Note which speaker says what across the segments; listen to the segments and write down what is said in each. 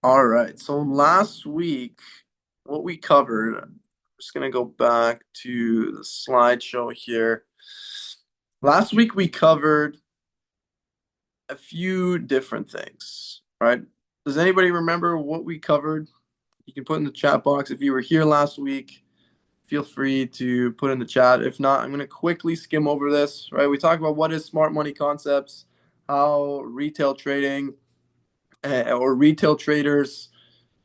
Speaker 1: All right. So last week, what we covered, I'm just gonna go back to the slideshow here. Last week we covered a few different things, right? Does anybody remember what we covered? You can put in the chat box if you were here last week. Feel free to put in the chat. If not, I'm going to quickly skim over this, right? We talked about what is smart money concepts, how retail trading or retail traders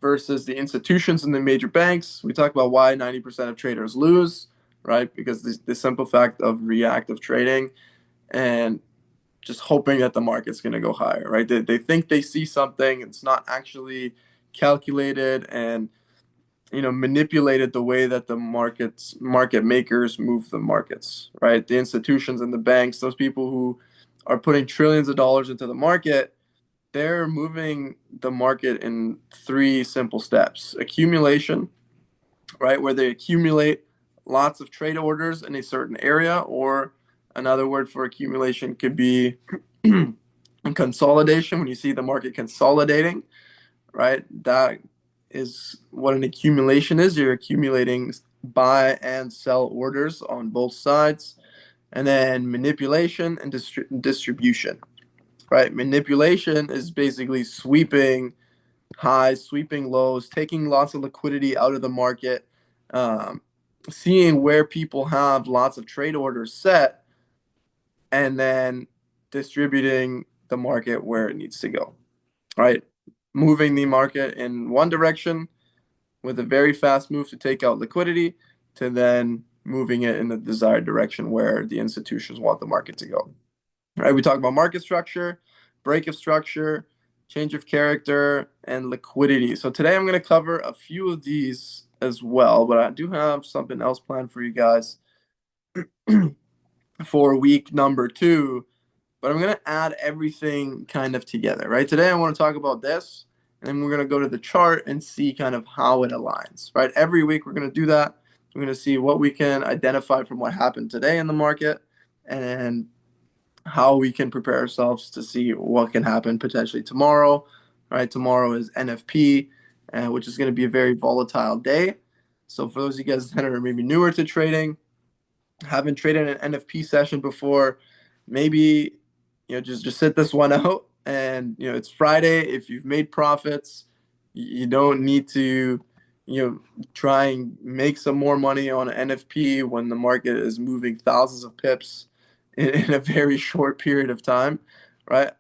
Speaker 1: versus the institutions and the major banks. We talk about why 90% of traders lose, right? Because the simple fact of reactive trading and just hoping that the market's going to go higher, right? They think they see something, it's not actually calculated and manipulated the way that the market makers move the markets, right? The institutions and the banks, those people who are putting trillions of dollars into the market, they're moving the market in three simple steps. Accumulation, right, where they accumulate lots of trade orders in a certain area, or another word for accumulation could be consolidation, when you see the market consolidating, right? That is what an accumulation is. You're accumulating buy and sell orders on both sides. And then manipulation and distribution, right? Manipulation is basically sweeping highs, sweeping lows, taking lots of liquidity out of the market, um, seeing where people have lots of trade orders set, and then distributing the market where it needs to go, right? Moving the market in one direction with a very fast move to take out liquidity to then moving it in the desired direction where the institutions want the market to go. Right? We talk about market structure, break of structure, change of character, and liquidity. So today I'm going to cover a few of these as well, but I do have something else planned for you guys for week number two. But I'm going to add everything kind of together, right? Today I want to talk about this, and then we're going to go to the chart and see kind of how it aligns, right? Every week we're going to do that. We're going to see what we can identify from what happened today in the market and how we can prepare ourselves to see what can happen potentially tomorrow, right? Tomorrow is NFP, which is going to be a very volatile day. So for those of you guys that are maybe newer to trading, haven't traded an NFP session before, maybe just sit this one out. And it's Friday. If you've made profits, you don't need to try and make some more money on an NFP when the market is moving thousands of pips in a very short period of time, right?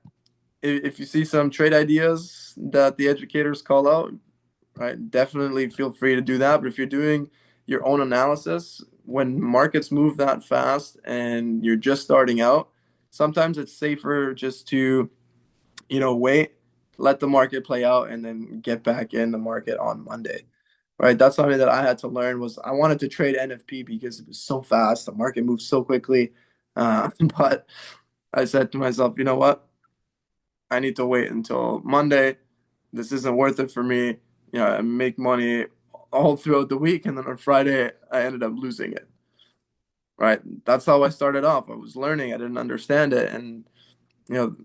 Speaker 1: If you see some trade ideas that the educators call out, right, definitely feel free to do that. But if you're doing your own analysis, when markets move that fast and you're just starting out, sometimes it's safer just to, wait, let the market play out, and then get back in the market on Monday. Right. That's something that I had to learn was I wanted to trade NFP because it was so fast. The market moves so quickly. But I said to myself, you know what? I need to wait until Monday. This isn't worth it for me. I make money all throughout the week, and then on Friday I ended up losing it. Right. That's how I started off. I was learning. I didn't understand it, and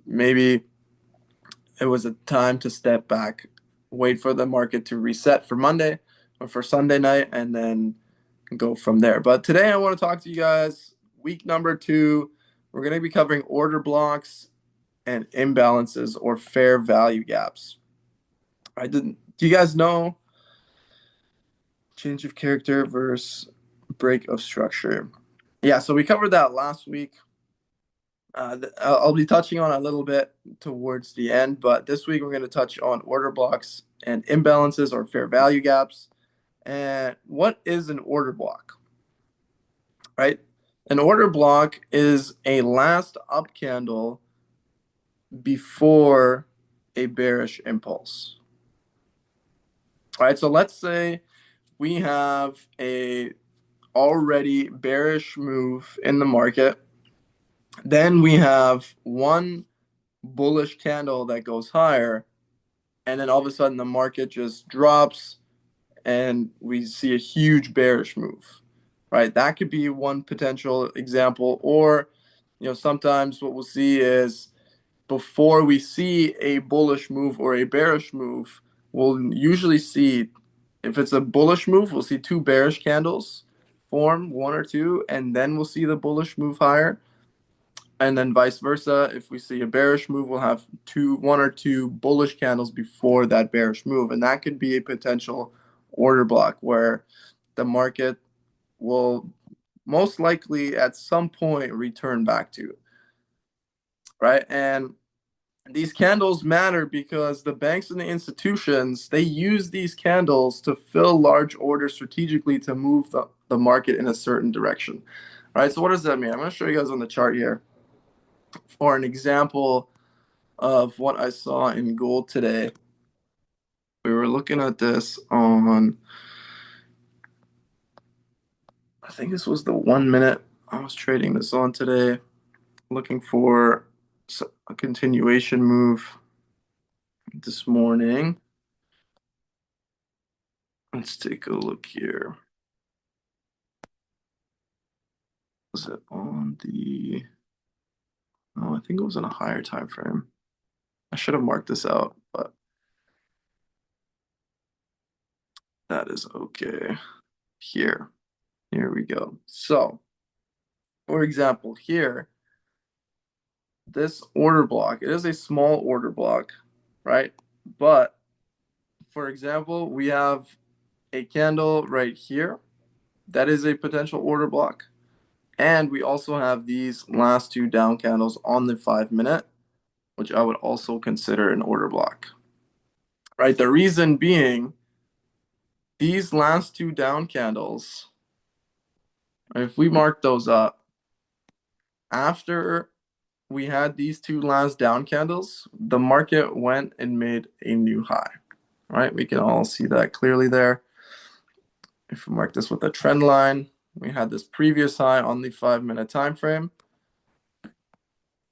Speaker 1: maybe it was a time to step back, wait for the market to reset for Monday or for Sunday night, and then go from there. But today I want to talk to you guys. Week number two, we're going to be covering order blocks and imbalances or fair value gaps. I didn't. Do you guys know change of character versus break of structure? Yeah, so we covered that last week. I'll be touching on a little bit towards the end, but this week we're going to touch on order blocks and imbalances or fair value gaps. And what is an order block, right? An order block is a last up candle before a bearish impulse. All right, so let's say we have a already bearish move in the market. Then we have one bullish candle that goes higher, and then all of a sudden the market just drops and we see a huge bearish move, right? That could be one potential example. Or, sometimes what we'll see is before we see a bullish move or a bearish move, we'll usually see, if it's a bullish move, we'll see two bearish candles form, one or two, and then we'll see the bullish move higher. And then vice versa, if we see a bearish move, we'll have one or two bullish candles before that bearish move. And that could be a potential order block where the market will most likely at some point return back to, right? And these candles matter because the banks and the institutions, they use these candles to fill large orders strategically to move the market in a certain direction. All right, so what does that mean? I'm going to show you guys on the chart here for an example of what I saw in gold today. We were looking at this on, I think this was the 1 minute. I was trading this on today, looking for a continuation move this morning. Let's take a look here. Was it on the, oh, I think it was on a higher time frame. I should have marked this out, but that is okay. Here we go. So, for example, here, this order block, it is a small order block, right? But for example, we have a candle right here. That is a potential order block. And we also have these last two down candles on the 5 minute, which I would also consider an order block, right? The reason being, these last two down candles, if we mark those up, after we had these two last down candles, the market went and made a new high, right? We can all see that clearly there. If we mark this with a trend line, we had this previous high on the 5 minute time frame,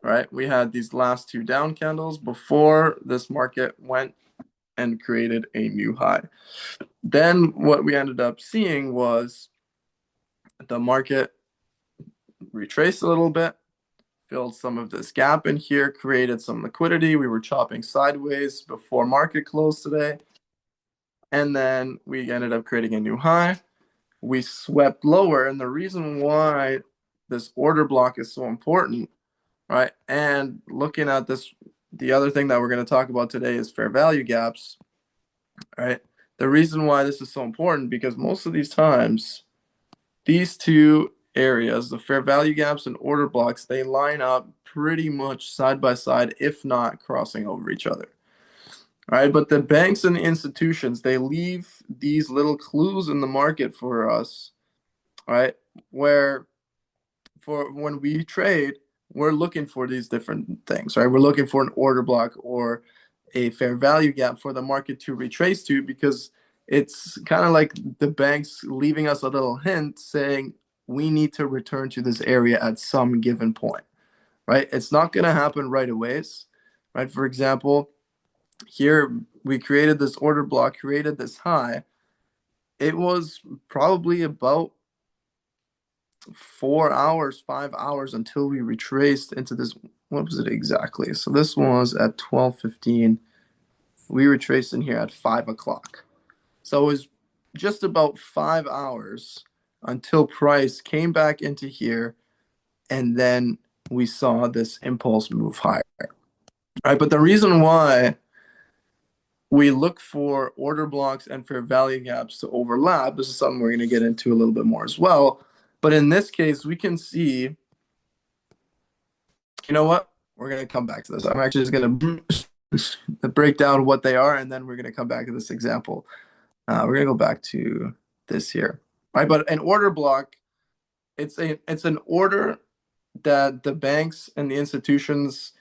Speaker 1: right? We had these last two down candles before this market went and created a new high. Then what we ended up seeing was the market retraced a little bit, filled some of this gap in here, created some liquidity. We were chopping sideways before market close today. And then we ended up creating a new high. We swept lower. And the reason why this order block is so important, right? And looking at this, the other thing that we're going to talk about today is fair value gaps, right? The reason why this is so important, because most of these times, these two areas, the fair value gaps and order blocks, they line up pretty much side by side, if not crossing over each other. Right? But the banks and the institutions, they leave these little clues in the market for us, right? Where for when we trade, we're looking for these different things, right? We're looking for an order block or a fair value gap for the market to retrace to, because it's kind of like the banks leaving us a little hint saying we need to return to this area at some given point, right? It's not going to happen right away, right? For example, here we created this order block, created this high. It was probably about 4 hours, 5 hours until we retraced into this. What was it exactly? So this was at 12:15. We retraced in here at 5 o'clock. So it was just about 5 hours until price came back into here, and then we saw this impulse move higher. Right, but the reason why we look for order blocks and fair value gaps to overlap, this is something we're going to get into a little bit more as well. But in this case, we can see, you know what? We're going to come back to this. I'm actually just going to break down what they are, and then we're going to come back to this example. We're going to go back to this here, right? But an order block, it's an order that the banks and the institutions,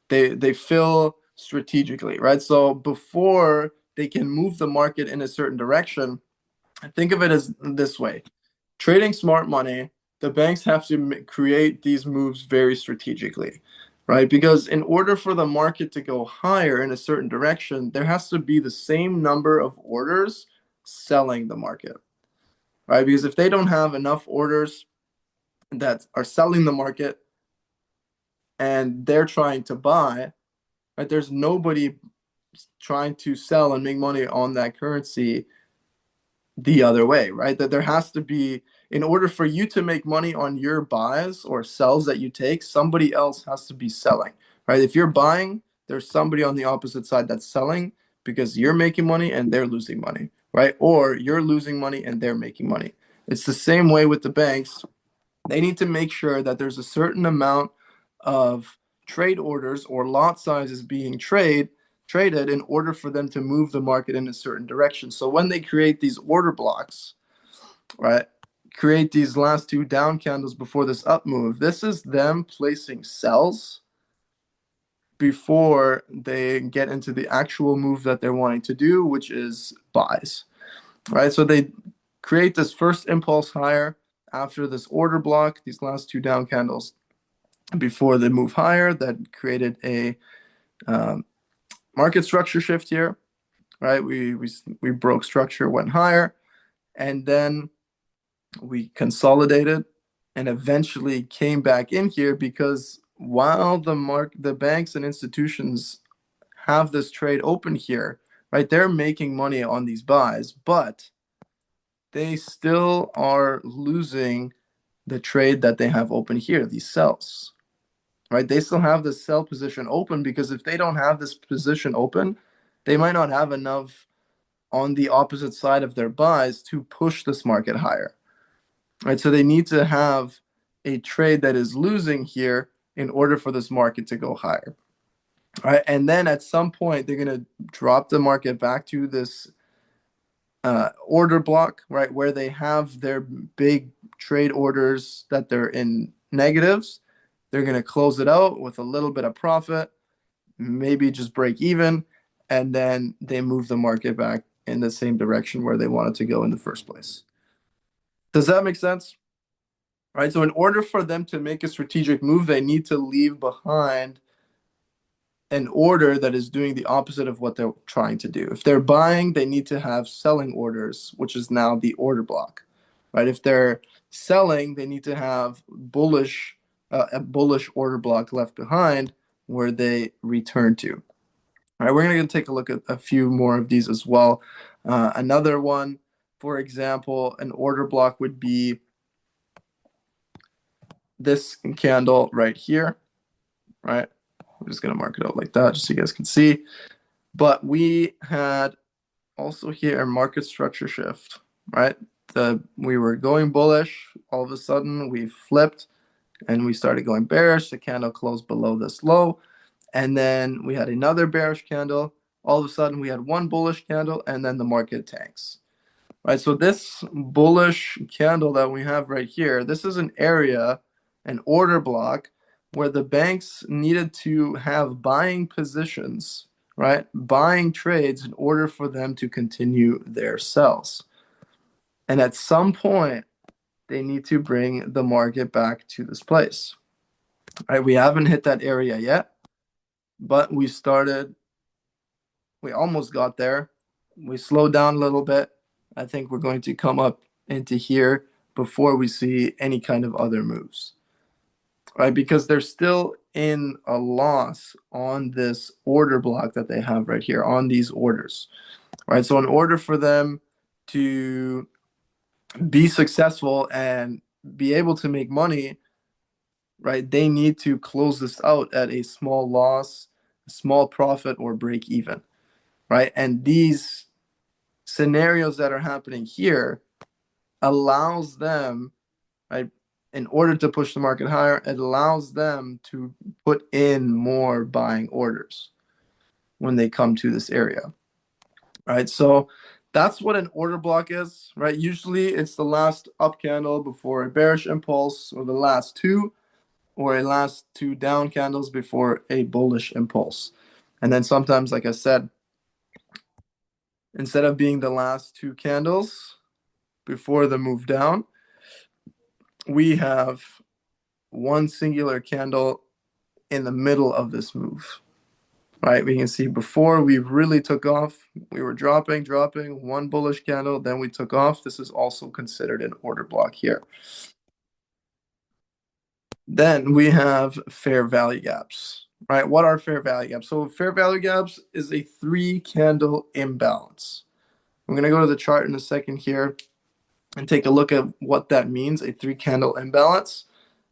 Speaker 1: they fill strategically, right? So before they can move the market in a certain direction, think of it as this way. Trading smart money, the banks have to create these moves very strategically, right? Because in order for the market to go higher in a certain direction, there has to be the same number of orders selling the market, right? Because if they don't have enough orders that are selling the market and they're trying to buy, right, there's nobody trying to sell and make money on that currency the other way, right? That there has to be, in order for you to make money on your buys or sells that you take, somebody else has to be selling, right? If you're buying, there's somebody on the opposite side that's selling because you're making money and they're losing money, right? Or you're losing money and they're making money. It's the same way with the banks. They need to make sure that there's a certain amount of trade orders or lot sizes being traded in order for them to move the market in a certain direction. So when they create these order blocks, right, create these last two down candles before this up move, this is them placing sells before they get into the actual move that they're wanting to do, which is buys, right? So they create this first impulse higher after this order block, these last two down candles before they move higher, that created a market structure shift here, right? We broke structure, went higher, and then we consolidated and eventually came back in here because while the banks and institutions have this trade open here, right? They're making money on these buys, but they still are losing the trade that they have open here, these sells, right? They still have the sell position open because if they don't have this position open, they might not have enough on the opposite side of their buys to push this market higher, right? So they need to have a trade that is losing here in order for this market to go higher, right? And then at some point, they're going to drop the market back to this order block, right, where they have their big trade orders that they're in negatives. They're going to close it out with a little bit of profit, maybe just break even, and then they move the market back in the same direction where they wanted to go in the first place. Does that make sense? Right. So in order for them to make a strategic move, they need to leave behind an order that is doing the opposite of what they're trying to do. If they're buying, they need to have selling orders, which is now the order block, right? If they're selling, they need to have a bullish order block left behind where they return to. All right, we're going to take a look at a few more of these as well. Another one, for example, an order block would be this candle right here, right? I'm just going to mark it out like that just so you guys can see. But we had also here a market structure shift, right? We were going bullish. All of a sudden, we flipped and we started going bearish. The candle closed below this low. And then we had another bearish candle. All of a sudden, we had one bullish candle, and then the market tanks, right? So this bullish candle that we have right here, this is an area, an order block, where the banks needed to have buying positions, right? Buying trades in order for them to continue their sells. And at some point, they need to bring the market back to this place, right? We haven't hit that area yet, but we almost got there. We slowed down a little bit. I think we're going to come up into here before we see any kind of other moves, right? Because they're still in a loss on this order block that they have right here on these orders, right? So in order for them to be successful and be able to make money, right, they need to close this out at a small loss, a small profit, or break even, right? And these scenarios that are happening here allows them, right, in order to push the market higher, it allows them to put in more buying orders when they come to this area, right? So that's what an order block is, right? Usually it's the last up candle before a bearish impulse, or the last two, or a last two down candles before a bullish impulse. And then sometimes, like I said, instead of being the last two candles before the move down, we have one singular candle in the middle of this move, right? We can see before we really took off, we were dropping, one bullish candle, then we took off. This is also considered an order block here. Then we have fair value gaps, right? What are fair value gaps? So fair value gaps is a three candle imbalance. I'm going to go to the chart in a second here and take a look at what that means, a three candle imbalance.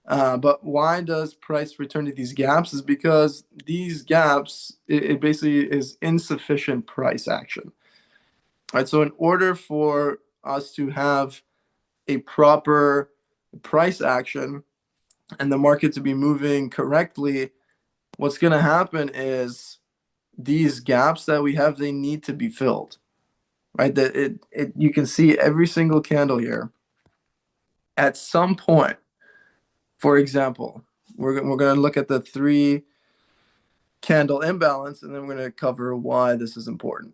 Speaker 1: But why does price return to these gaps? Is because these gaps, it basically is insufficient price action. Right. So in order for us to have a proper price action and the market to be moving correctly, what's going to happen is these gaps that we have, they need to be filled. Right. That it you can see every single candle here at some point. For example, we're going to look at the three candle imbalance, and then we're going to cover why this is important.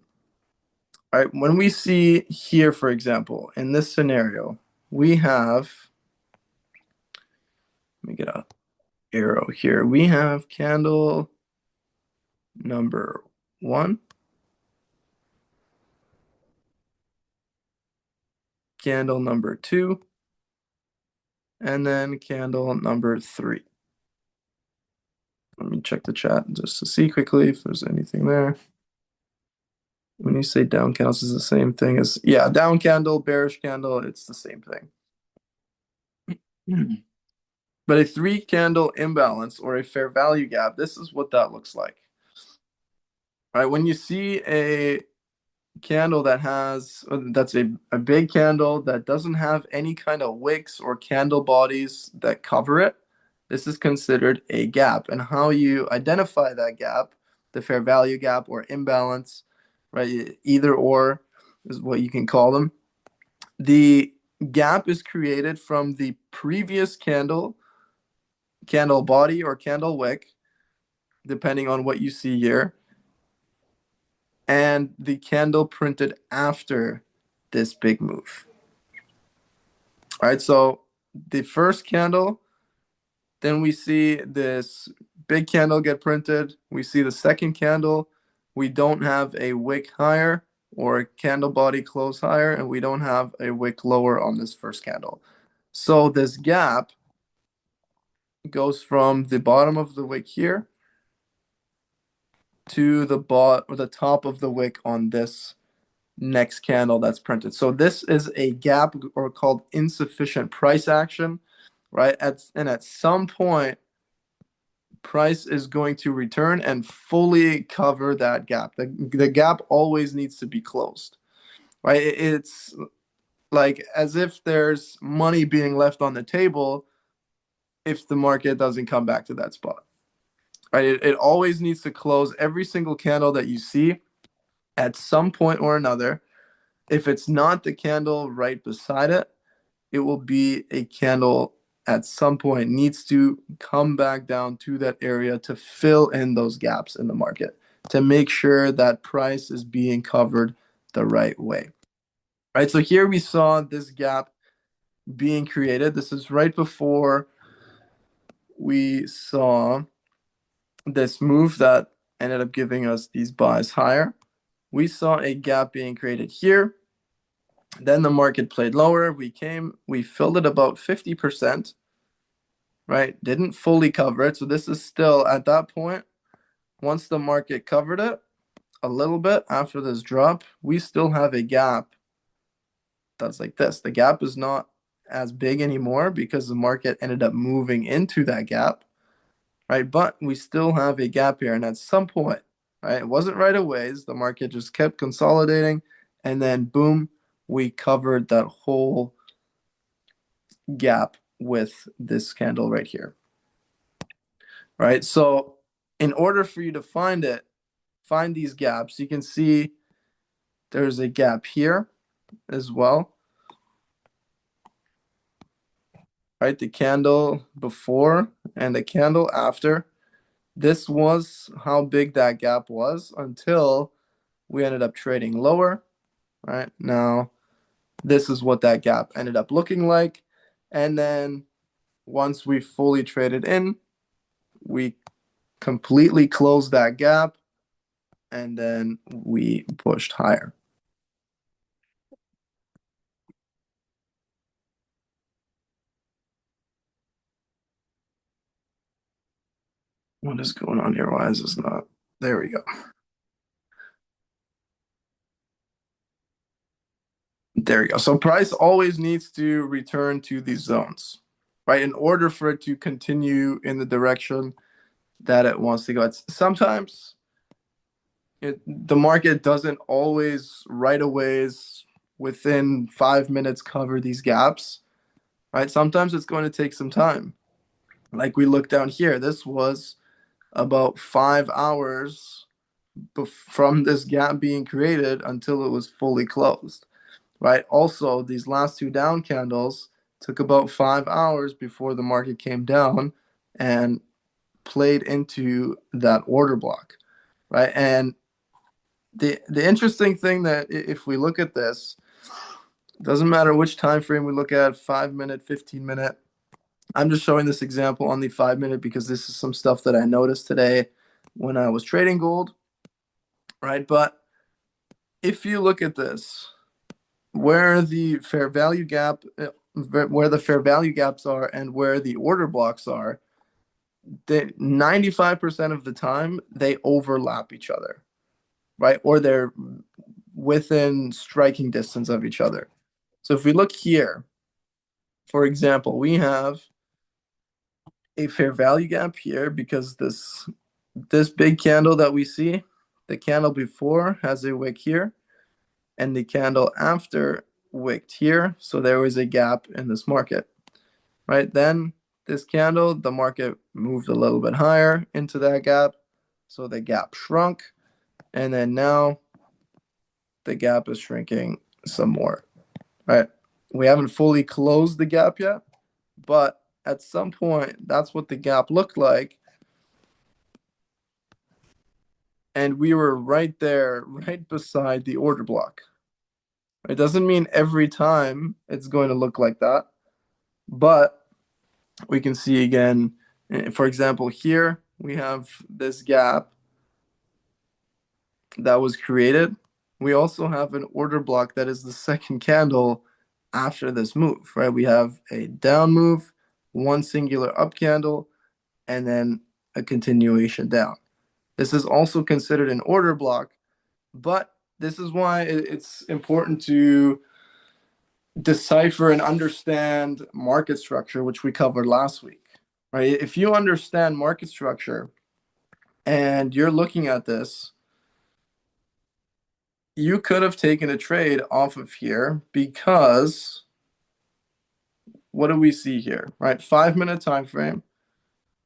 Speaker 1: All right, when we see here, for example, in this scenario, we have, let me get a arrow here. We have candle number one, candle number two, and then candle number three. Let me check the chat just to see quickly if there's anything there. When you say down candles is the same thing as, yeah, down candle, bearish candle, it's the same thing. But a three candle imbalance or a fair value gap, this is what that looks like. All right, when you see a candle that has, that's a big candle that doesn't have any kind of wicks or candle bodies that cover it, this is considered a gap. And how you identify that gap, the fair value gap or imbalance, right? Either or is what you can call them. The gap is created from the previous candle body or candle wick, depending on what you see here, and the candle printed after this big move. All right, so the first candle, then we see this big candle get printed. We see the second candle. We don't have a wick higher or a candle body close higher, and we don't have a wick lower on this first candle. So this gap goes from the bottom of the wick here to the top of the wick on this next candle that's printed. So this is a gap or called insufficient price action, right? And at some point, price is going to return and fully cover that gap. The gap always needs to be closed, right? It's like as if there's money being left on the table if the market doesn't come back to that spot, right? It always needs to close every single candle that you see at some point or another. If it's not the candle right beside it, it will be a candle at some point needs to come back down to that area to fill in those gaps in the market to make sure that price is being covered the right way. Right, so here we saw this gap being created. This is right before we saw this move that ended up giving us these buys higher. We saw a gap being created here. Then the market played lower. We filled it about 50%, right? Didn't fully cover it. So this is still at that point. Once the market covered it a little bit after this drop, we still have a gap that's like this. The gap is not as big anymore because the market ended up moving into that gap, right? But we still have a gap here. And at some point, right, it wasn't right away. The market just kept consolidating. And then boom, we covered that whole gap with this candle right here, right? So in order for you to find these gaps, you can see there's a gap here as well, right? The candle before and the candle after. This was how big that gap was until we ended up trading lower, right? Now, this is what that gap ended up looking like. And then once we fully traded in, we completely closed that gap and then we pushed higher. What is going on here? Why is this not? There we go. There we go. So price always needs to return to these zones, right? In order for it to continue in the direction that it wants to go. Sometimes the market doesn't always right away within 5 minutes cover these gaps, right? Sometimes it's going to take some time. Like we look down here, this was about 5 hours from this gap being created until it was fully closed, right? Also, these last two down candles took about 5 hours before the market came down and played into that order block, right? And the interesting thing that if we look at this, doesn't matter which time frame we look at, 5 minute, 15 minute. I'm just showing this example on the 5 minute because this is some stuff that I noticed today when I was trading gold, right? But if you look at this, where the fair value gap, where the fair value gaps are, and where the order blocks are, 95% of the time they overlap each other, right? Or they're within striking distance of each other. So if we look here, for example, we have a fair value gap here because this big candle that we see, the candle before has a wick here, and the candle after wicked here. So there was a gap in this market, right? Then this candle, the market moved a little bit higher into that gap. So the gap shrunk. And then now the gap is shrinking some more, right? We haven't fully closed the gap yet, but at some point, that's what the gap looked like. And we were right there, right beside the order block. It doesn't mean every time it's going to look like that, but we can see again, for example, here we have this gap that was created. We also have an order block that is the second candle after this move, right? We have a down move, one singular up candle, and then a continuation down. This is also considered an order block, but this is why it's important to decipher and understand market structure, which we covered last week, right? If you understand market structure and you're looking at this, you could have taken a trade off of here because what do we see here, right? 5 minute time frame.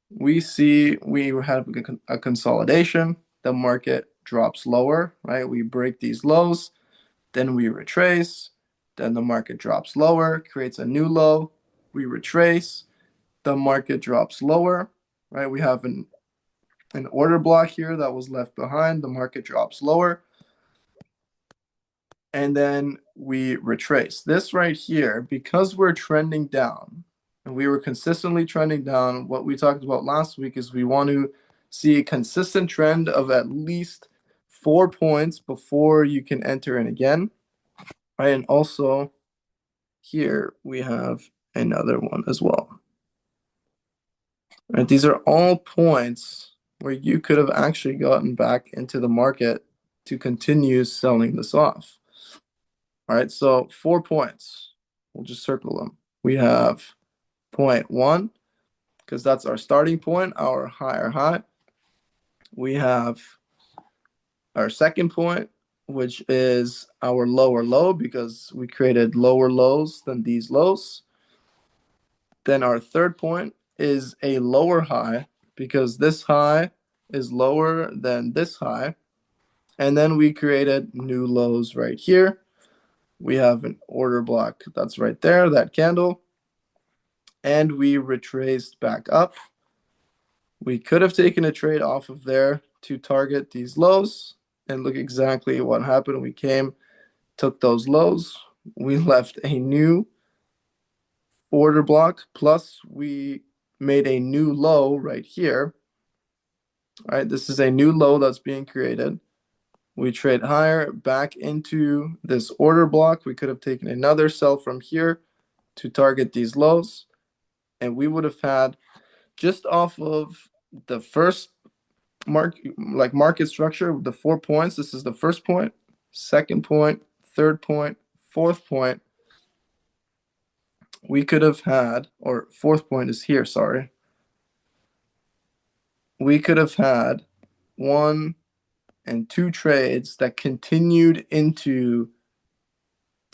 Speaker 1: We see we have a consolidation. The market drops lower, right? We break these lows, then we retrace, then the market drops lower, creates a new low. We retrace, the market drops lower, right? We have an order block here that was left behind. The market drops lower. And then we retrace. This right here, because we're trending down, and we were consistently trending down, what we talked about last week is we want to see a consistent trend of at least 4 points before you can enter in again. Right? And also here we have another one as well. Right? These are all points where you could have actually gotten back into the market to continue selling this off. All right, so 4 points. We'll just circle them. We have point one, because that's our starting point, our higher high. We have our second point, which is our lower low, because we created lower lows than these lows. Then our third point is a lower high, because this high is lower than this high. And then we created new lows right here. We have an order block that's right there, that candle. And we retraced back up. We could have taken a trade off of there to target these lows, and look exactly what happened. We came, took those lows, we left a new order block, plus we made a new low right here. All right, this is a new low that's being created. We trade higher back into this order block. We could have taken another sell from here to target these lows, and we would have had, just off of the first market structure, the 4 points. This is the first point, second point, third point, fourth point. We could have had, or fourth point is here, sorry. We could have had 1 and 2 trades that continued into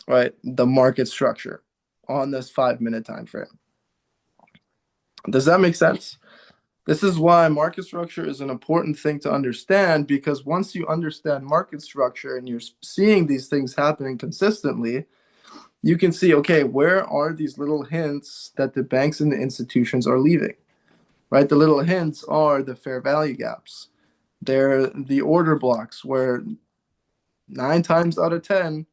Speaker 1: the market structure on this 5-minute time frame. Does that make sense? This is why market structure is an important thing to understand, because once you understand market structure and you're seeing these things happening consistently, you can see, okay, where are these little hints that the banks and the institutions are leaving, right? The little hints are the fair value gaps. They're the order blocks where 9 times out of 10,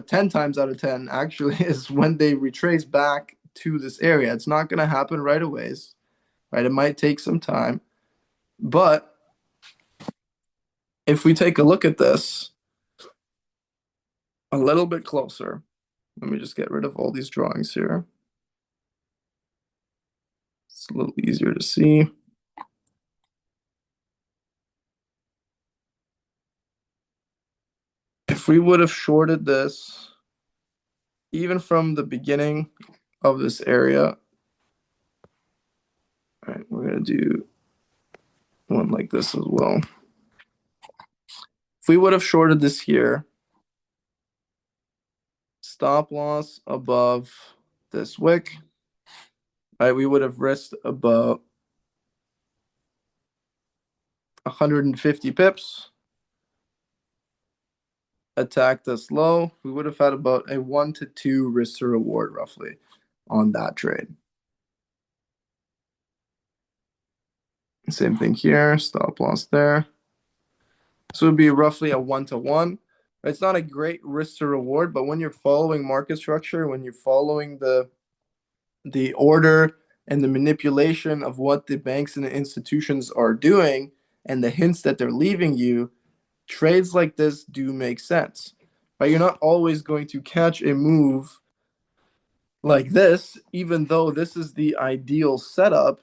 Speaker 1: 10 times out of 10 actually is when they retrace back to this area. It's not going to happen right away, right? It might take some time. But if we take a look at this a little bit closer, let me just get rid of all these drawings here. It's a little easier to see. If we would have shorted this, even from the beginning of this area, all right, we're going to do one like this as well. If we would have shorted this here, stop loss above this wick, right, we would have risked about 150 pips. Attack this low, we would have had about a 1 to 2 risk to reward roughly on that trade. Same thing here, stop loss there. So it would be roughly a 1 to 1. It's not a great risk to reward, but when you're following market structure, when you're following the order and the manipulation of what the banks and the institutions are doing and the hints that they're leaving you, trades like this do make sense. Right? You're not always going to catch a move like this, even though this is the ideal setup,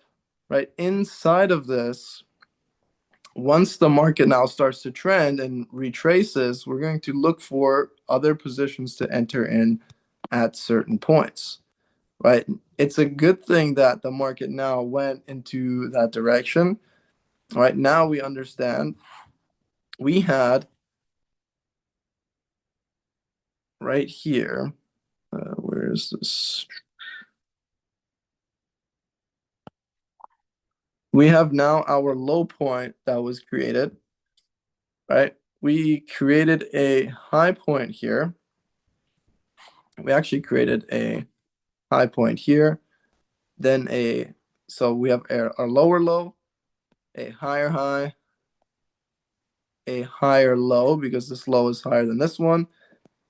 Speaker 1: right? Inside of this, once the market now starts to trend and retraces, we're going to look for other positions to enter in at certain points, right? It's a good thing that the market now went into that direction. Right now we understand we had right here, where is this? We have now our low point that was created, right? We created a high point here. We actually created a high point here, then so we have a lower low, a higher high, a higher low because this low is higher than this one,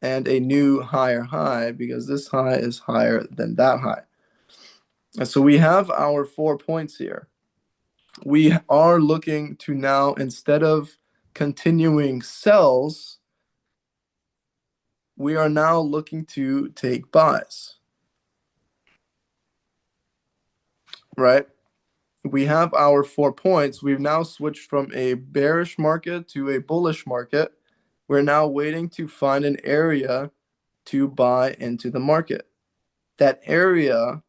Speaker 1: and a new higher high because this high is higher than that high. And so we have our 4 points here. We are looking to now, instead of continuing sells, we are now looking to take buys. Right? We have our 4 points. We've now switched from a bearish market to a bullish market. We're now waiting to find an area to buy into the market. That area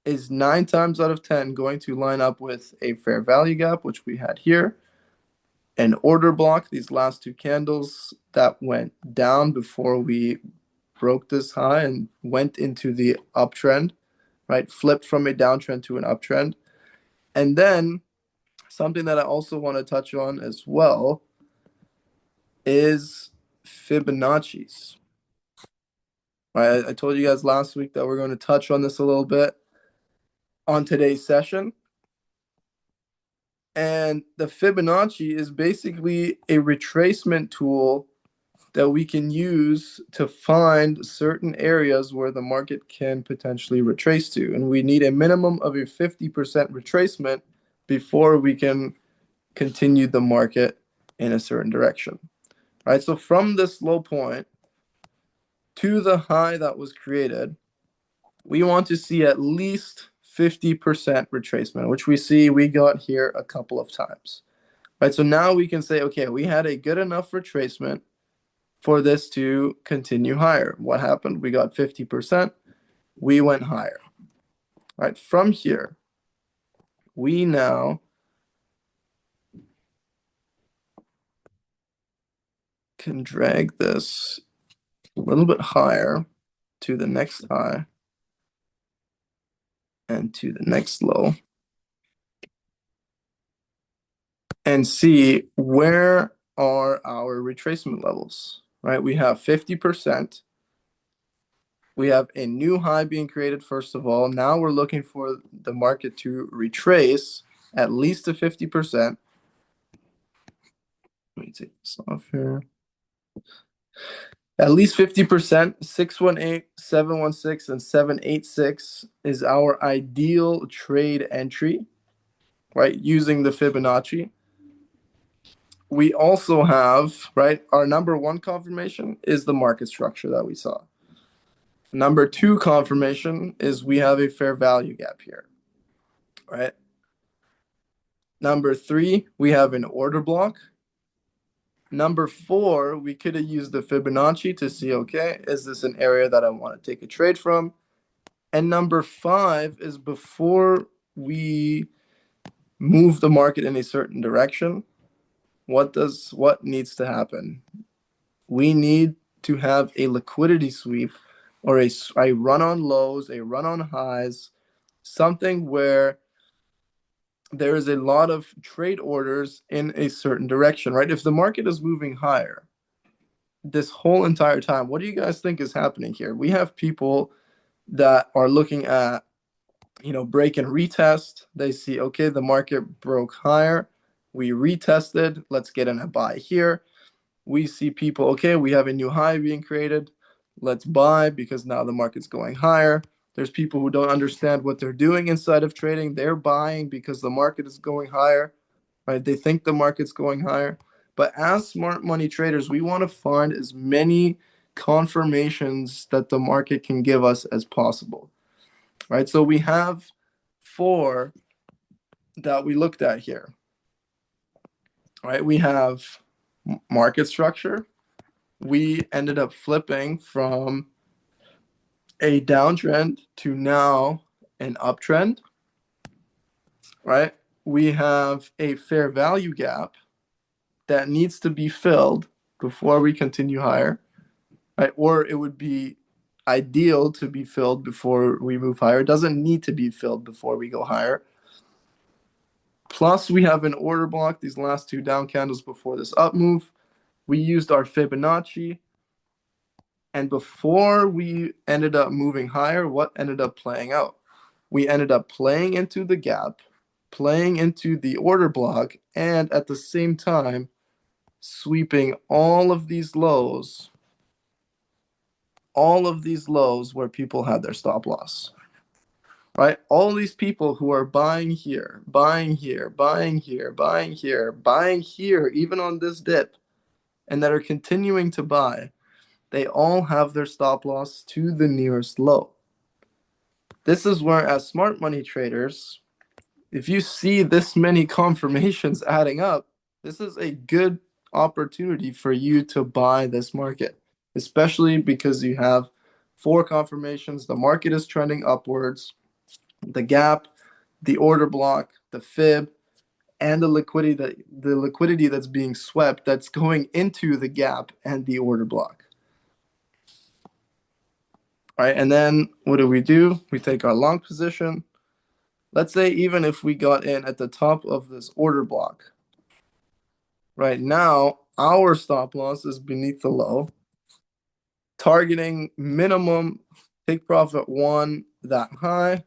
Speaker 1: is 9 times out of 10 going to line up with a fair value gap, which we had here, an order block, these last 2 candles that went down before we broke this high and went into the uptrend, right? Flipped from a downtrend to an uptrend. And then something that I also want to touch on as well is Fibonacci's. Right? I told you guys last week that we're going to touch on this a little bit on today's session. And the Fibonacci is basically a retracement tool that we can use to find certain areas where the market can potentially retrace to. And we need a minimum of a 50% retracement before we can continue the market in a certain direction. Right? So from this low point to the high that was created, we want to see at least 50% retracement, which we see we got here a couple of times. Right, so now we can say, okay, we had a good enough retracement for this to continue higher. What happened? We got 50%. We went higher. Right, from here, we now can drag this a little bit higher to the next high and to the next low and see where are our retracement levels, right? We have 50%. We have a new high being created, first of all. Now we're looking for the market to retrace at least to 50%. Let me take this off here. At least 50%, 618, 716, and 786 is our ideal trade entry, right? Using the Fibonacci. We also have, right, our number one confirmation is the market structure that we saw. Number two confirmation is we have a fair value gap here, right? Number three, we have an order block. Number four, we could have used the Fibonacci to see, okay, is this an area that I want to take a trade from? And number five is before we move the market in a certain direction, what needs to happen? We need to have a liquidity sweep or a run on lows, a run on highs, something where there is a lot of trade orders in a certain direction, right? If the market is moving higher this whole entire time, what do you guys think is happening here? We have people that are looking at, break and retest. They see, okay, the market broke higher. We retested. Let's get in a buy here. We see people, okay, we have a new high being created. Let's buy because now the market's going higher. There's people who don't understand what they're doing inside of trading. They're buying because the market is going higher, right? They think the market's going higher. But as smart money traders, we want to find as many confirmations that the market can give us as possible, right? So we have four that we looked at here, right? We have market structure. We ended up flipping from a downtrend to now an uptrend, right? We have a fair value gap that needs to be filled before we continue higher, right? Or it would be ideal to be filled before we move higher. It doesn't need to be filled before we go higher. Plus, we have an order block, these last two down candles before this up move. We used our Fibonacci. And before we ended up moving higher, what ended up playing out? We ended up playing into the gap, playing into the order block, and at the same time, sweeping all of these lows where people had their stop loss, right? All these people who are buying here, buying here, buying here, buying here, buying here, even on this dip, and that are continuing to buy, they all have their stop loss to the nearest low. This is where, as smart money traders, if you see this many confirmations adding up, this is a good opportunity for you to buy this market, especially because you have four confirmations. The market is trending upwards, the gap, the order block, the fib, and the liquidity that's being swept that's going into the gap and the order block. All right, and then what do? We take our long position. Let's say even if we got in at the top of this order block, right now our stop loss is beneath the low, targeting minimum take profit one that high,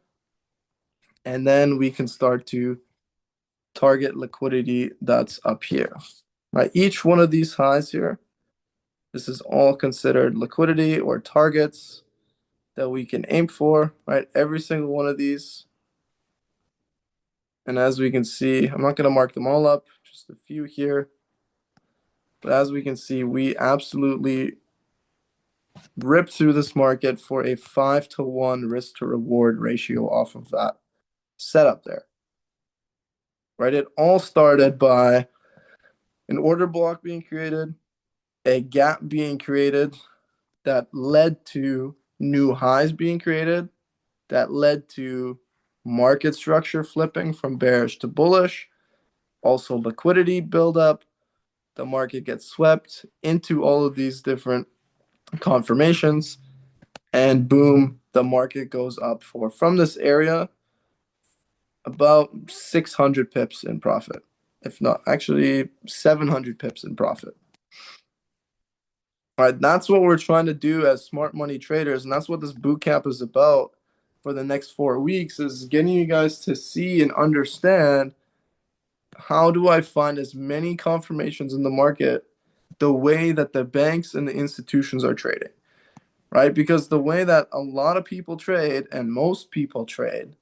Speaker 1: and then we can start to target liquidity that's up here, right? Each one of these highs here, this is all considered liquidity or targets that we can aim for, right? Every single one of these. And as we can see, I'm not going to mark them all up, just a few here. But as we can see, we absolutely ripped through this market for a 5-to-1 risk to reward ratio off of that. setup there, right? It all started by an order block being created, a gap being created that led to new highs being created, that led to market structure flipping from bearish to bullish, also liquidity buildup. The market gets swept into all of these different confirmations, and boom, the market goes up for from this area about 600 pips in profit, if not actually 700 pips in profit. All right, that's what we're trying to do as smart money traders, and that's what this boot camp is about for the next 4 weeks, is getting you guys to see and understand how do I find as many confirmations in the market the way that the banks and the institutions are trading, right? Because the way that a lot of people trade and most people trade,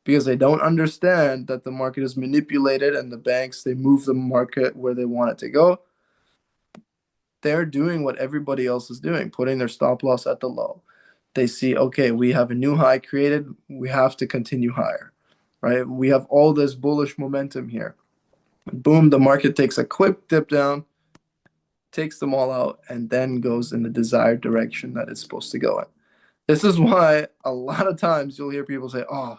Speaker 1: because they don't understand that the market is manipulated and the banks, they move the market where they want it to go. They're doing what everybody else is doing, putting their stop loss at the low. They see, okay, we have a new high created, we have to continue higher, right? We have all this bullish momentum here. Boom, the market takes a quick dip down, takes them all out, and then goes in the desired direction that it's supposed to go in. This is why a lot of times you'll hear people say, oh,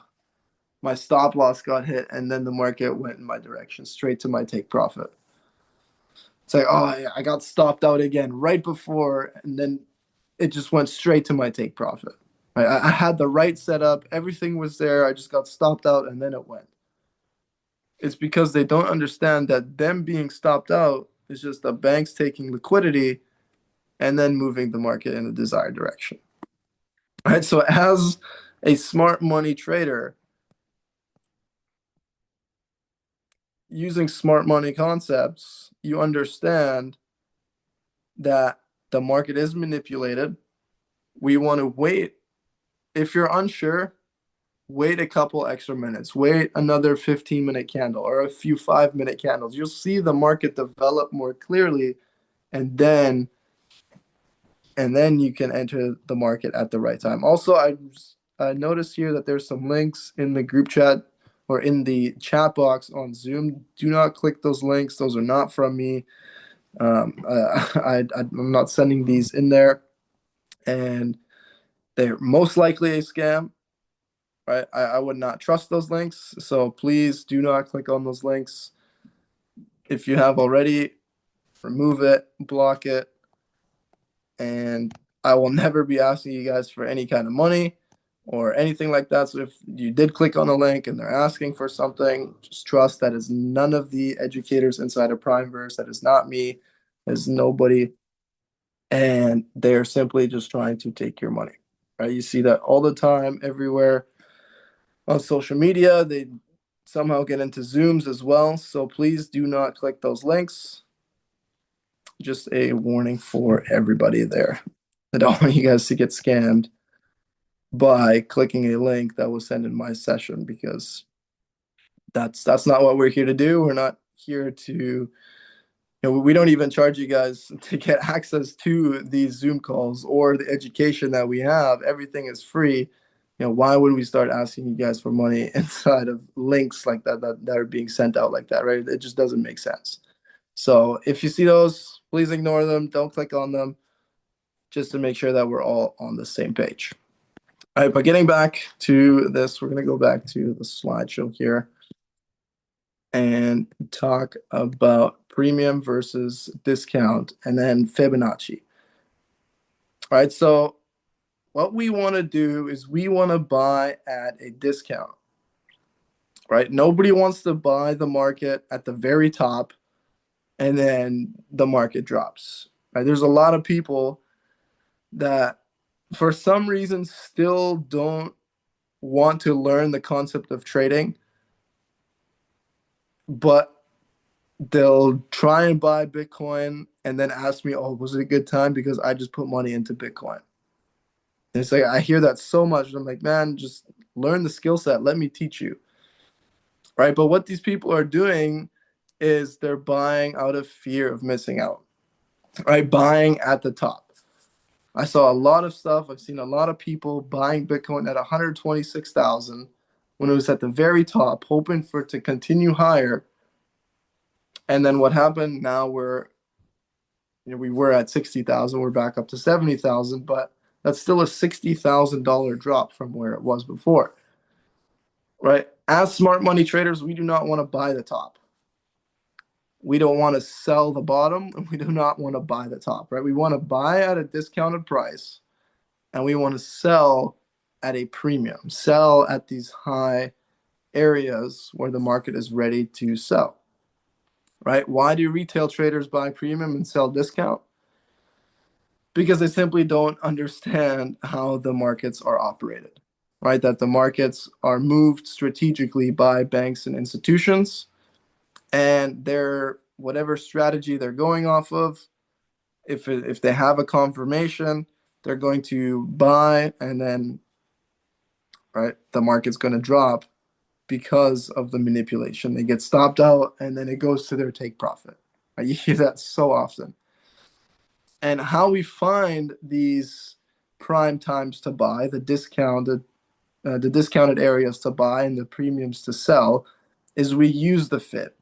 Speaker 1: my stop loss got hit, and then the market went in my direction, straight to my take profit. It's like, oh, I got stopped out again right before, and then it just went straight to my take profit. Right? I had the right setup, everything was there. I just got stopped out, and then it went. It's because they don't understand that them being stopped out is just the banks taking liquidity and then moving the market in the desired direction. Right? So, as a smart money trader, using smart money concepts, you understand that the market is manipulated. We want to wait. If you're unsure, wait a couple extra minutes. Wait another 15-minute candle or a few 5-minute candles. You'll see the market develop more clearly, and then you can enter the market at the right time. Also, I noticed here that there's some links in the group chat or in the chat box on Zoom. Do not click those links. Those are not from me. I'm not sending these in there, and they're most likely a scam. Right? I would not trust those links. So please do not click on those links. If you have already, remove it, block it, and I will never be asking you guys for any kind of money or anything like that. So if you did click on a link and they're asking for something, just trust that is none of the educators inside of Primeverse. That is not me. There's nobody. And they're simply just trying to take your money. Right? You see that all the time, everywhere on social media. They somehow get into Zooms as well. So please do not click those links. Just a warning for everybody there. I don't want you guys to get scammed by clicking a link that was sent in my session, because that's not what we're here to do. We're not here to, we don't even charge you guys to get access to these Zoom calls or the education that we have. Everything is free. Why would we start asking you guys for money inside of links like that are being sent out like that, right? It just doesn't make sense. So if you see those, please ignore them. Don't click on them, just to make sure that we're all on the same page. All right, but getting back to this, we're going to go back to the slideshow here and talk about premium versus discount and then Fibonacci. All right, so what we want to do is we want to buy at a discount, right? Nobody wants to buy the market at the very top and then the market drops, right? There's a lot of people that for some reason still don't want to learn the concept of trading, but they'll try and buy Bitcoin and then ask me, oh, was it a good time? Because I just put money into Bitcoin. And it's like, I hear that so much. And I'm like, man, just learn the skill set. Let me teach you. Right. But what these people are doing is they're buying out of fear of missing out, right? Buying at the top. I saw a lot of stuff. I've seen a lot of people buying Bitcoin at 126,000, when it was at the very top, hoping for it to continue higher. And then what happened? Now we were at 60,000, we're back up to 70,000, but that's still a $60,000 drop from where it was before, right? As smart money traders, we do not want to buy the top. We don't want to sell the bottom, and we do not want to buy the top, right? We want to buy at a discounted price, and we want to sell at a premium, sell at these high areas where the market is ready to sell, right? Why do retail traders buy premium and sell discount? Because they simply don't understand how the markets are operated, right? That the markets are moved strategically by banks and institutions, and their whatever strategy they're going off of, if they have a confirmation, they're going to buy, and then right, the market's going to drop because of the manipulation. They get stopped out, and then it goes to their take profit. Right? You hear that so often. And how we find these prime times to buy, the discounted areas to buy and the premiums to sell, is we use the fib.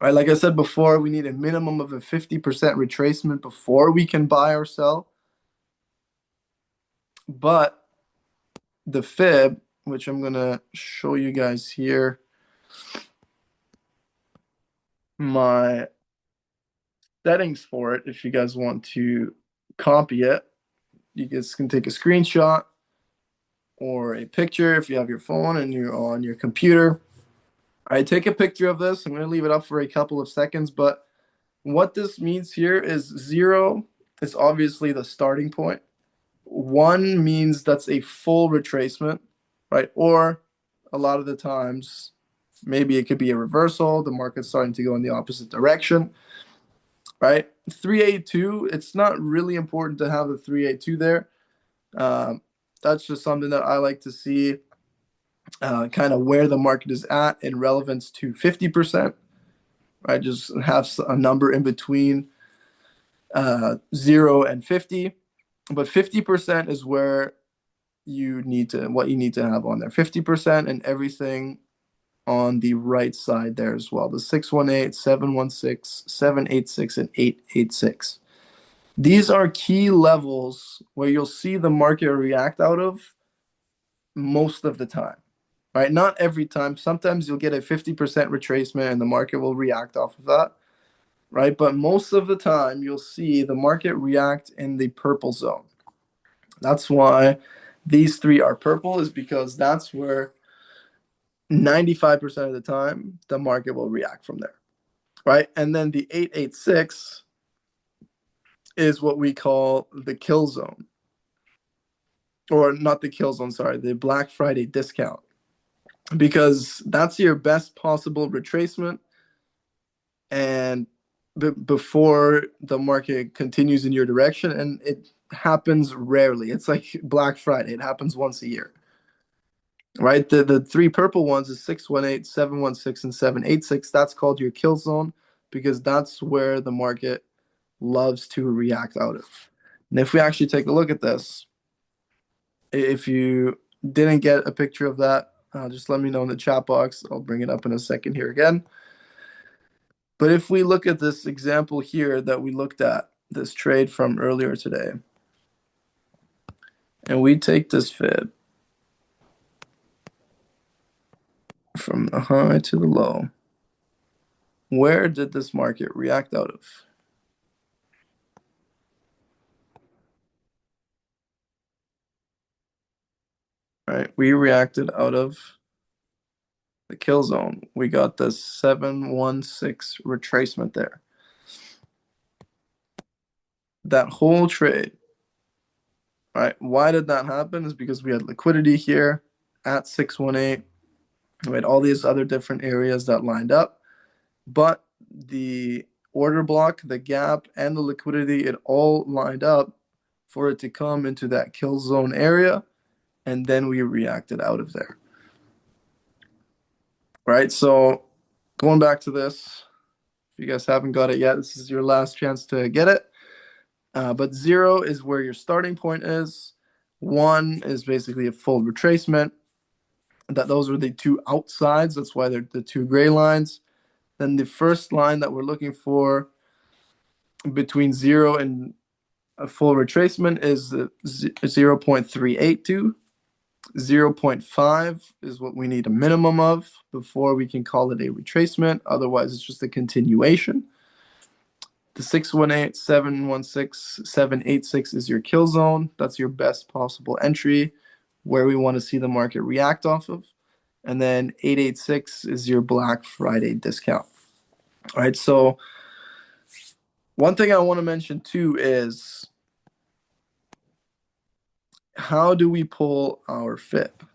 Speaker 1: Right, like I said before, we need a minimum of a 50% retracement before we can buy or sell. But the fib, which I'm gonna show you guys here, my settings for it, if you guys want to copy it, you guys can take a screenshot or a picture if you have your phone and you're on your computer. I take a picture of this. I'm going to leave it up for a couple of seconds, but what this means here is 0 is obviously the starting point. 1 means that's a full retracement, right? Or a lot of the times, maybe it could be a reversal. The market's starting to go in the opposite direction, right? 382, it's not really important to have the 382 there. That's just something that I like to see, kind of where the market is at in relevance to 50%. Right, just have a number in between 0 and 50, but 50% is where what you need to have on there. 50% and everything on the right side there as well. The 618, 716, 786, and 886. These are key levels where you'll see the market react out of most of the time. Right? Not every time. Sometimes you'll get a 50% retracement and the market will react off of that. Right? But most of the time you'll see the market react in the purple zone. That's why these 3 are purple, is because that's where 95% of the time the market will react from there. Right? And then the 886 is what we call the kill zone. Or not the kill zone, sorry, the Black Friday discount. Because that's your best possible retracement, and before the market continues in your direction, and it happens rarely. It's like Black Friday, it happens once a year, right? The 3 purple ones is 618, 716, and 786. That's called your kill zone, because that's where the market loves to react out of. And if we actually take a look at this, if you didn't get a picture of that, just let me know in the chat box. I'll bring it up in a second here again. But if we look at this example here that we looked at, this trade from earlier today, and we take this fib from the high to the low, where did this market react out of? Right, we reacted out of the kill zone. We got the 716 retracement there. That whole trade, right? Why did that happen? Is because we had liquidity here at 618. We had all these other different areas that lined up, but the order block, the gap, and the liquidity, it all lined up for it to come into that kill zone area, and then we reacted out of there. Right, so going back to this, if you guys haven't got it yet, this is your last chance to get it. But 0 is where your starting point is. 1 is basically a full retracement. that those are the two outsides. That's why they're the two gray lines. Then the first line that we're looking for between 0 and a full retracement is 0.382. 0.5 is what we need a minimum of before we can call it a retracement. Otherwise, it's just a continuation. The 618, 716, 786 is your kill zone. That's your best possible entry where we want to see the market react off of. And then 886 is your Black Friday discount. All right. So one thing I want to mention too is how do we pull our fib?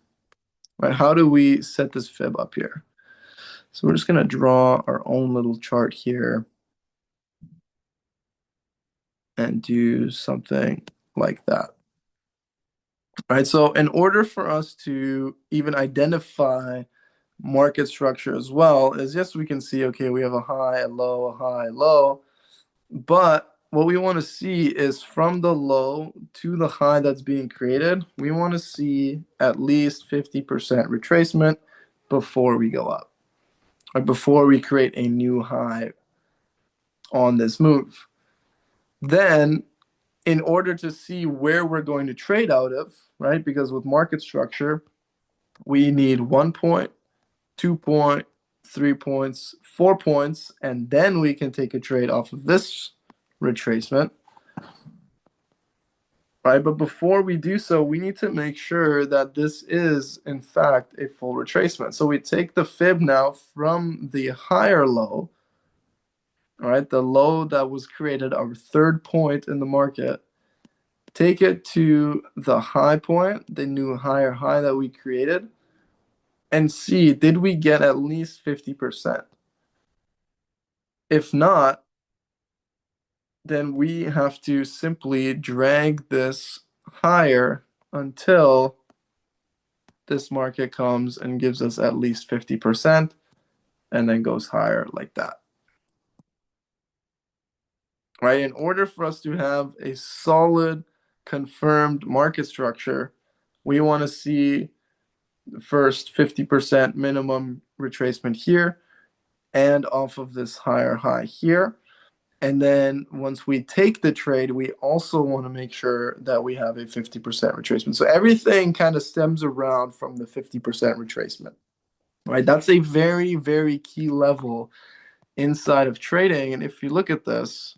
Speaker 1: Right? How do we set this fib up here? So we're just going to draw our own little chart here and do something like that. All right, so in order for us to even identify market structure as well, is yes, we can see, okay, we have a high, a low, a high, low, but what we want to see is from the low to the high that's being created, we want to see at least 50% retracement before we go up, or before we create a new high on this move. Then in order to see where we're going to trade out of, right? Because with market structure, we need 1 point, 2 point, 3 points, 4 points, and then we can take a trade off of this retracement, right? But before we do so, we need to make sure that this is, in fact, a full retracement. So we take the fib now from the higher low, all right, the low that was created, our third point in the market, take it to the high point, the new higher high that we created, and see, did we get at least 50%? If not, then we have to simply drag this higher until this market comes and gives us at least 50% and then goes higher like that. Right? In order for us to have a solid, confirmed market structure, we want to see the first 50% minimum retracement here and off of this higher high here. And then once we take the trade, we also want to make sure that we have a 50% retracement. So everything kind of stems around from the 50% retracement, right? That's a very, very key level inside of trading. And if you look at this,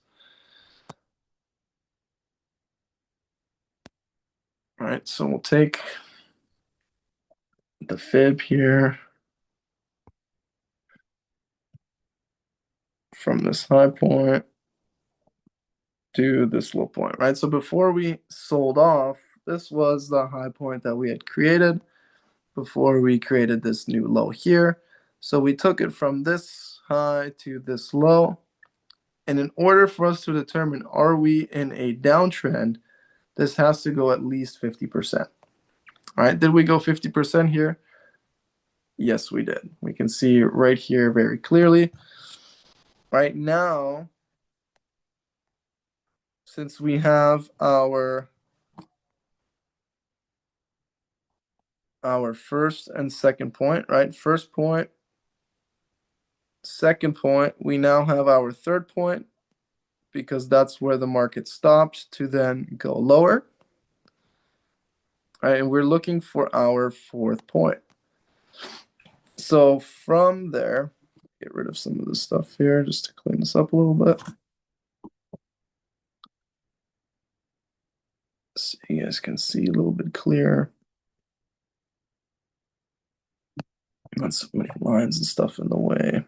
Speaker 1: all right, so we'll take the fib here from this high point to this low point, right? So before we sold off, this was the high point that we had created before we created this new low here. So we took it from this high to this low. And in order for us to determine, are we in a downtrend, this has to go at least 50%. All right, did we go 50% here? Yes, we did. We can see right here very clearly. Right now, since we have our first and second point, right? First point, second point, we now have our third point because that's where the market stopped to then go lower. All right, and we're looking for our fourth point. So from there, get rid of some of this stuff here just to clean this up a little bit. So you guys can see a little bit clearer. Not so many lines and stuff in the way.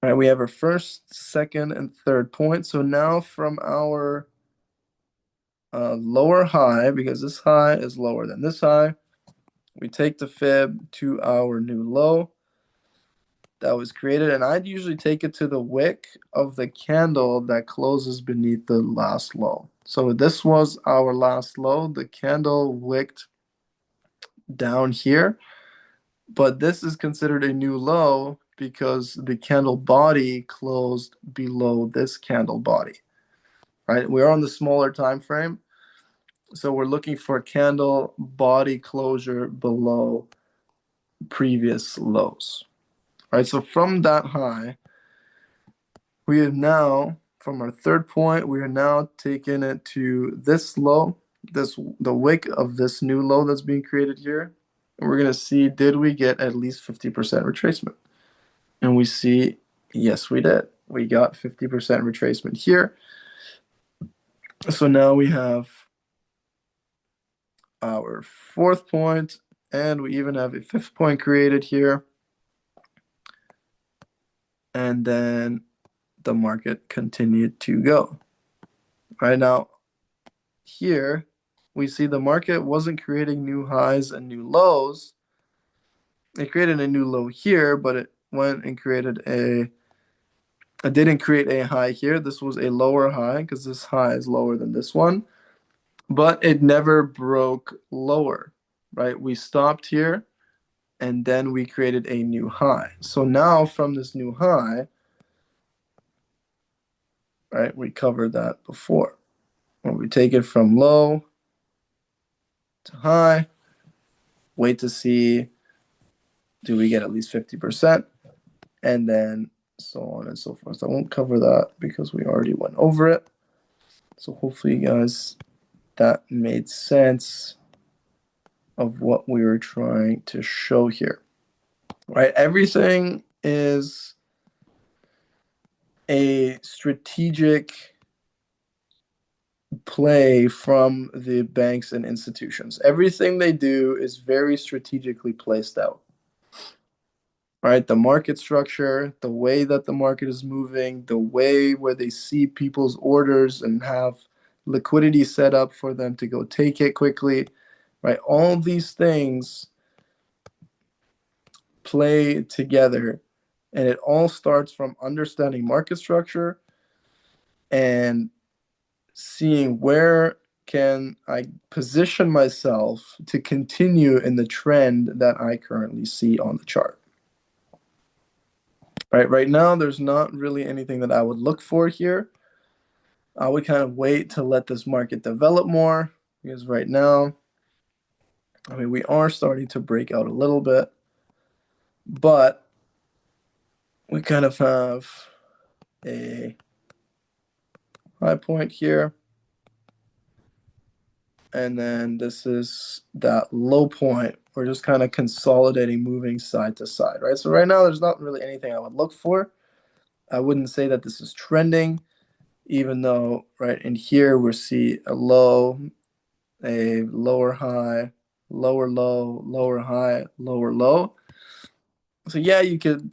Speaker 1: All right, we have our first, second, and third point. So now from our lower high, because this high is lower than this high, we take the fib to our new low that was created, and I'd usually take it to the wick of the candle that closes beneath the last low. So this was our last low. The candle wicked down here, but this is considered a new low because the candle body closed below this candle body, right? We're on the smaller time frame. So we're looking for candle body closure below previous lows. All right, so from that high, we have now, from our third point, we are now taking it to this low, the wick of this new low that's being created here. And we're going to see, did we get at least 50% retracement? And we see, yes, we did. We got 50% retracement here. So now we have our fourth point, and we even have a fifth point created here. And then the market continued to go. Right now, here, we see the market wasn't creating new highs and new lows. It created a new low here, but it went and created it didn't create a high here. This was a lower high because this high is lower than this one, but it never broke lower, right? We stopped here and then we created a new high. So now from this new high, right, we covered that before. When we take it from low to high, wait to see, do we get at least 50%? And then so on and so forth. I won't cover that because we already went over it. So hopefully, you guys, that made sense of what we were trying to show here. Right? Everything is a strategic play from the banks and institutions. Everything they do is very strategically placed out. Right, the market structure, the way that the market is moving, the way where they see people's orders and have liquidity set up for them to go take it quickly, right? All these things play together, and it all starts from understanding market structure and seeing where can I position myself to continue in the trend that I currently see on the chart. Right now, there's not really anything that I would look for here. I would kind of wait to let this market develop more because right now, I mean, we are starting to break out a little bit, but we kind of have a high point here. And then this is that low point. We're just kind of consolidating, moving side to side, right? So right now, there's not really anything I would look for. I wouldn't say that this is trending, even though right in here we see a low, a lower high, lower low, lower high, lower low. So yeah, you could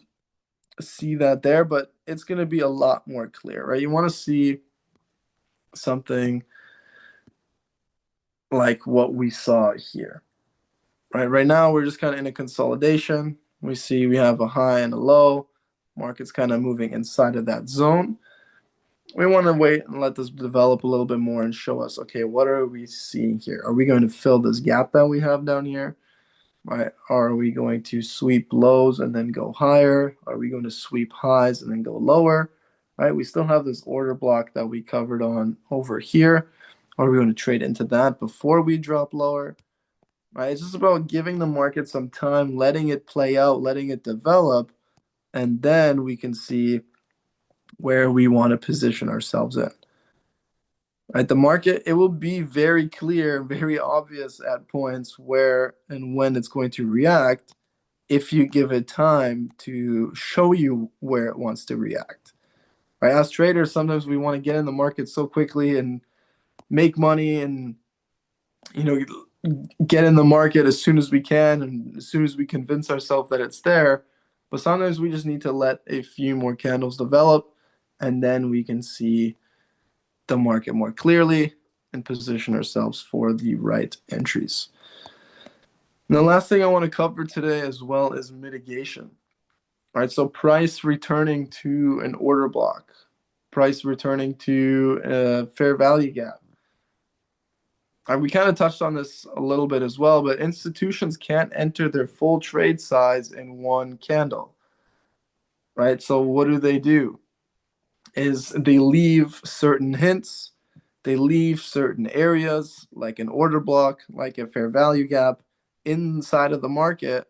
Speaker 1: see that there, but it's going to be a lot more clear, right? You want to see something like what we saw here. Right now we're just kind of in a consolidation. We see we have a high and a low. Market's kind of moving inside of that zone. We want to wait and let this develop a little bit more and show us, okay, what are we seeing here? Are we going to fill this gap that we have down here? Right? Are we going to sweep lows and then go higher? Are we going to sweep highs and then go lower? Right? We still have this order block that we covered on over here. Are we going to trade into that before we drop lower? Right? It's just about giving the market some time, letting it play out, letting it develop, and then we can see where we want to position ourselves in. Right, the market, it will be very clear, very obvious at points where and when it's going to react if you give it time to show you where it wants to react. Right, as traders, sometimes we want to get in the market so quickly and make money and get in the market as soon as we can and as soon as we convince ourselves that it's there. But sometimes we just need to let a few more candles develop, and then we can see the market more clearly and position ourselves for the right entries. And the last thing I want to cover today as well is mitigation. All right, so price returning to an order block, price returning to a fair value gap. We kind of touched on this a little bit as well, but institutions can't enter their full trade size in one candle, right? So what do? Is they leave certain hints They leave certain areas, like an order block, like a fair value gap, inside of the market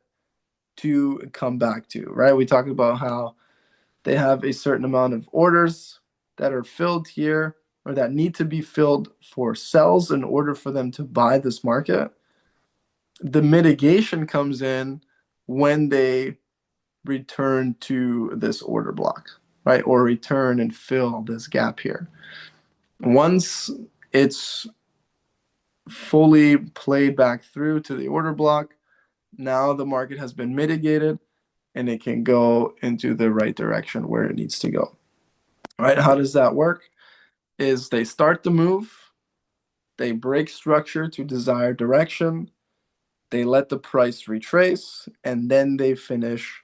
Speaker 1: to come back to, right? We talked about how they have a certain amount of orders that are filled here or that need to be filled for sells in order for them to buy this market. The mitigation comes in when they return to this order block, right? Or return and fill this gap here. Once it's fully played back through to the order block, now the market has been mitigated and it can go into the right direction where it needs to go. Right? How does that work? Is they start the move, they break structure to desired direction, they let the price retrace, and then they finish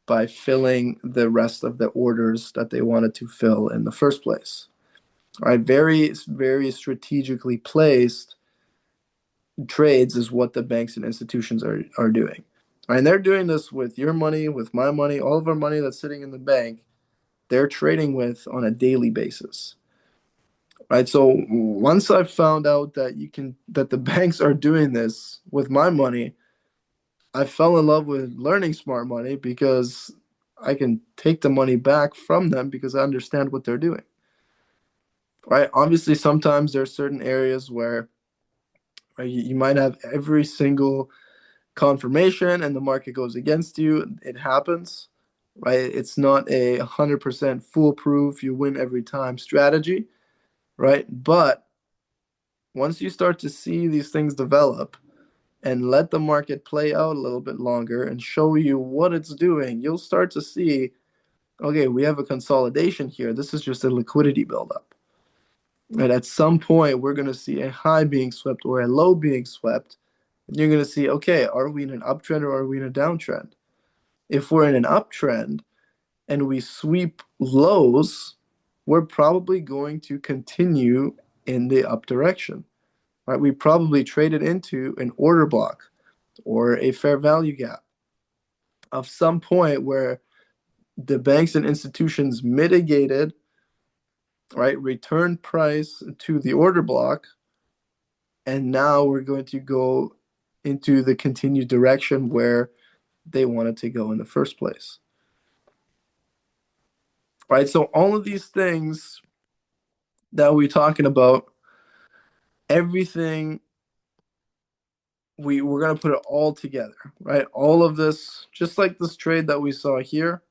Speaker 1: by filling the rest of the orders that they wanted to fill in the first place. Right? Very, very strategically placed trades is what the banks and institutions are doing. And they're doing this with your money, with my money, all of our money that's sitting in the bank, they're trading with on a daily basis. Right. So once I found out that the banks are doing this with my money, I fell in love with learning smart money because I can take the money back from them because I understand what they're doing. Right. Obviously, sometimes there are certain areas where right, you might have every single confirmation and the market goes against you. It happens, right? It's not a 100% foolproof, you win every time strategy, right? But once you start to see these things develop and let the market play out a little bit longer and show you what it's doing, you'll start to see, okay, we have a consolidation here. This is just a liquidity buildup. And at some point, we're going to see a high being swept or a low being swept. And you're going to see, okay, are we in an uptrend or are we in a downtrend? If we're in an uptrend and we sweep lows, we're probably going to continue in the up direction. Right? We probably traded into an order block or a fair value gap of some point where the banks and institutions mitigated, right, return price to the order block, and now we're going to go into the continued direction where they wanted to go in the first place. Right? So all of these things that we're talking about, everything we're gonna put it all together, right? All of this, just like this trade that we saw here,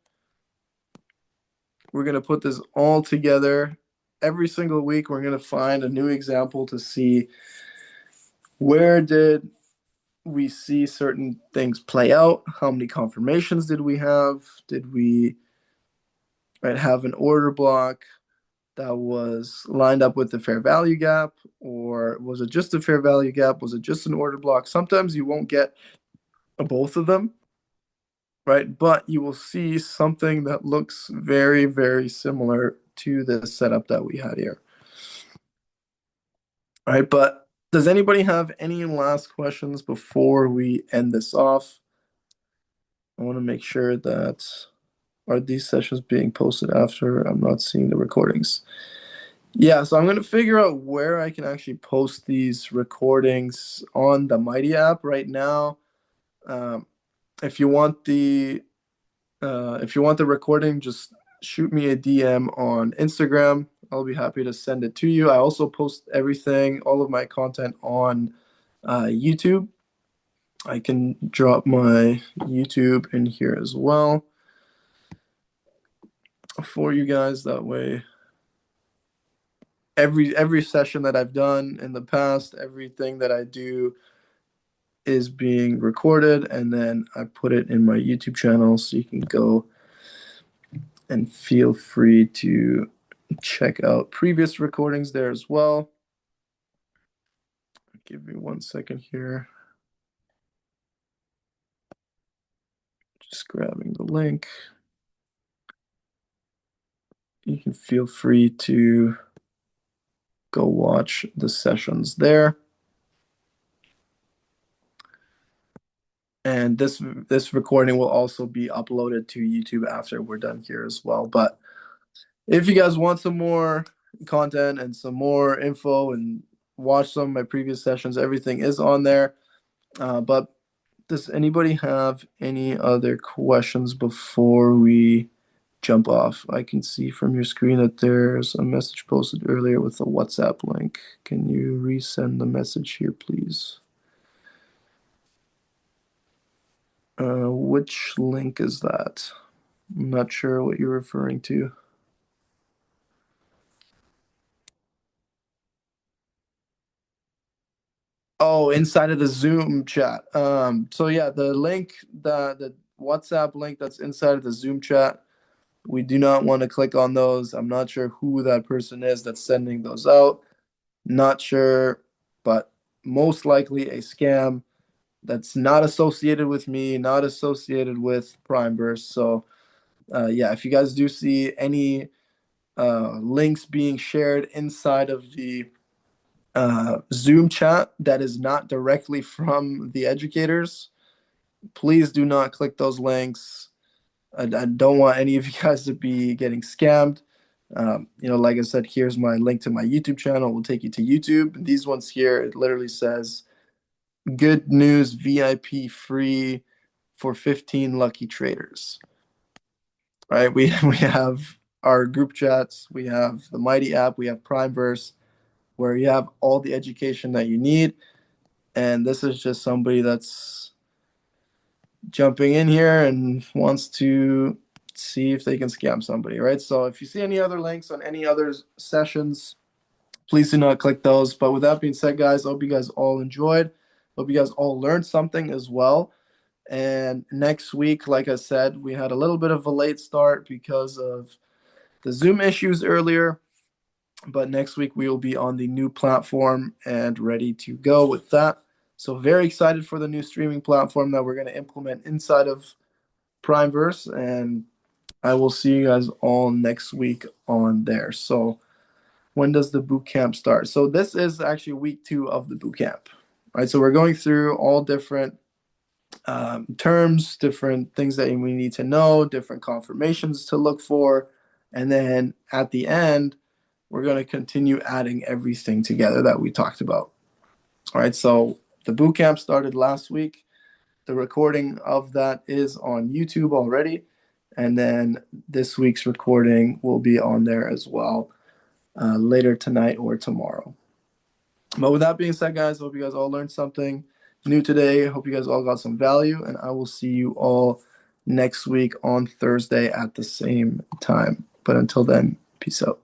Speaker 1: we're gonna put this all together. Every single week, we're gonna find a new example to see where did we see certain things play out, how many confirmations did we have, did we right have an order block that was lined up with the fair value gap, or was it just a fair value gap? Was it just an order block? Sometimes you won't get both of them, right? But you will see something that looks very, very similar to the setup that we had here. All right, but does anybody have any last questions before we end this off? I want to make sure that are these sessions being posted after I'm not seeing the recordings. Yeah, so I'm going to figure out where I can actually post these recordings on the Mighty app right now. Um, if you want the recording, just shoot me a DM on Instagram. I'll be happy to send it to you. I also post everything, all of my content on YouTube. I can drop my YouTube in here as well for you guys. That way, every session that I've done in the past, everything that I do is being recorded, and then I put it in my YouTube channel, so you can go and feel free to check out previous recordings there as well. Give me 1 second here. Just grabbing the link. You can feel free to go watch the sessions there. And this recording will also be uploaded to YouTube after we're done here as well. But if you guys want some more content and some more info and watch some of my previous sessions, everything is on there. But does anybody have any other questions before we jump off? I can see from your screen that there's a message posted earlier with a WhatsApp link. Can you resend the message here, please? Which link is that? I'm not sure what you're referring to. Oh, inside of the Zoom chat. So yeah, the link, the WhatsApp link that's inside of the Zoom chat, we do not want to click on those. I'm not sure who that person is that's sending those out. Not sure, but most likely a scam that's not associated with me, not associated with Primeverse. So yeah, if you guys do see any links being shared inside of the Zoom chat that is not directly from the educators, please do not click those links. I don't want any of you guys to be getting scammed. Like I said, here's my link to my YouTube channel. It will take you to YouTube. These ones here, it literally says good news VIP free for 15 lucky traders. Right? We have our group chats, we have the Mighty app, we have Primeverse, where you have all the education that you need. And this is just somebody that's jumping in here and wants to see if they can scam somebody, right? So if you see any other links on any other sessions, please do not click those. But with that being said, guys, I hope you guys all enjoyed. Hope you guys all learned something as well. And next week, like I said, we had a little bit of a late start because of the Zoom issues earlier. But next week we will be on the new platform and ready to go with that. So very excited for the new streaming platform that we're going to implement inside of Primeverse, and I will see you guys all next week on there. So when does the boot camp start? So this is actually week 2 of the boot camp, right? So we're going through all different terms, different things that we need to know, different confirmations to look for, and then at the end, we're going to continue adding everything together that we talked about. All right, so the boot camp started last week. The recording of that is on YouTube already. And then this week's recording will be on there as well later tonight or tomorrow. But with that being said, guys, I hope you guys all learned something new today. I hope you guys all got some value. And I will see you all next week on Thursday at the same time. But until then, peace out.